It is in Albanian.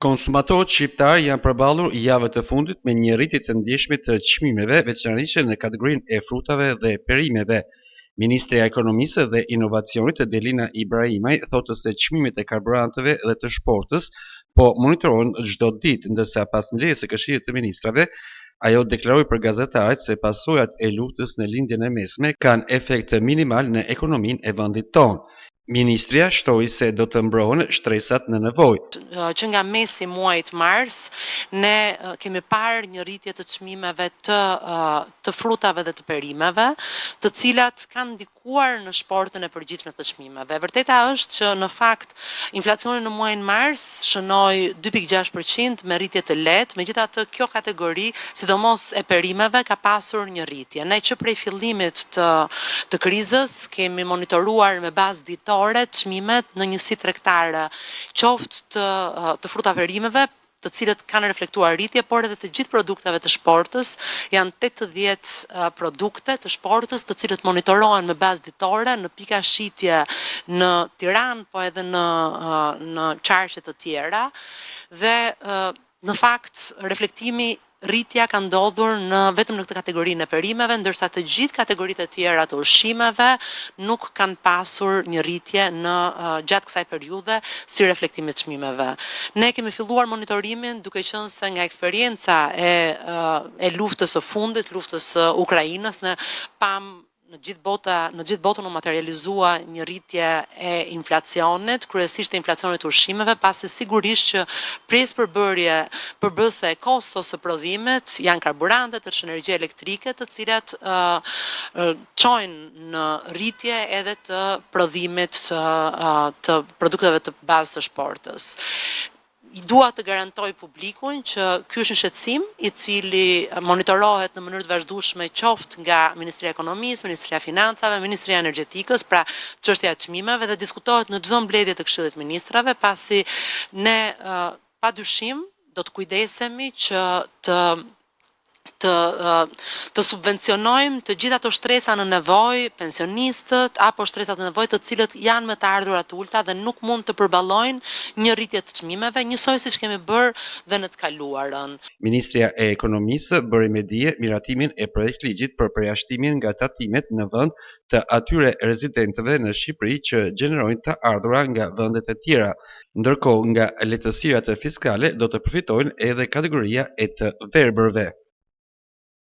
Konsumatorët shqiptar janë përballur javët të fundit me një rritje të ndjeshme të çmimeve, veçanërisht në kategorinë e frutave dhe perimeve. Ministrja e Ekonomisë dhe Inovacionit Delina Ibrahimaj thotë se çmimet e karburanteve dhe të shportës po monitorohen çdo ditë, ndërsa pas mbledhjes së Këshillit të Ministrave, ajo deklaroi për gazetarët se pasojat e luftës në lindjen e mesme kanë efekt minimal në ekonominë e vendit tonë. Ministria shtoi se do të mbrohen shtresat në nevojë. Që nga mesi muajit mars, ne kemi parë një rritje të çmimeve të frutave dhe të perimeve, të cilat kanë ndikuar në shportën e përgjithshme të çmimeve. Vërteta është që në fakt inflacioni në muajin mars shënoi 2.6% me rritje të lehtë, megjithatë kjo kategori, sidomos e perimeve, ka pasur një rritje. Ne që prej fillimit të krizës kemi monitoruar me bazë ditore çmimet në njësi tregtare, qoftë të fruta perimeve, të cilët kanë reflektuar rritje, por edhe të gjithë produkteve të shportës. Janë 80 produkte të shportës të cilët monitorohen me bazë ditore në pika shitje në Tiranë, po edhe në qarqe të tjera. Dhe në fakt reflektimi rritja ka ndodhur vetëm në këtë kategorinë e perimeve, ndërsa të gjithë kategoritë e tjera të ushqimeve nuk kanë pasur një rritje gjatë kësaj periudhe si reflektimi të çmimeve. Ne kemi filluar monitorimin duke qenë se nga eksperienca e luftës së fundit, luftës së Ukrainës, ne pam në gjithë botën u materializua një rritje e inflacionit, kryesisht e inflacionit të ushqimeve, pasi sigurisht që pjesë përbërëse e kostos së prodhimit janë karburantet, është energji elektrike, të cilat çojnë në rritje edhe të prodhimit të produkteve të bazë të shportës. Dua të garantoj publikun që ky është një shqetësim i cili monitorohet në mënyrë të vazhdueshme qoftë nga Ministria e Ekonomisë, Ministria e Financave, Ministria e Energjetikës, pra çështja e çmimeve, dhe diskutohet në çdo mbledhje të Këshillit të Ministrave, pasi ne padyshim do të kujdesemi që të subvencionojmë të gjitha ato shtresa në nevojë, pensionistët apo shtresat në nevojë të cilët janë me të ardhurat të ulta dhe nuk mund të përballojnë një rritje të çmimeve, njësoj siç kemi bërë dhe në të kaluarën. Ministria e Ekonomisë bëri me dije miratimin e projektligjit për përjashtimin nga tatimet në vend të atyre rezidentëve në Shqipëri që gjenerojnë të ardhura nga vendet e tjera, ndërkohë nga lehtësirat fiskale do të përfitojnë edhe kategoria e të verbërve.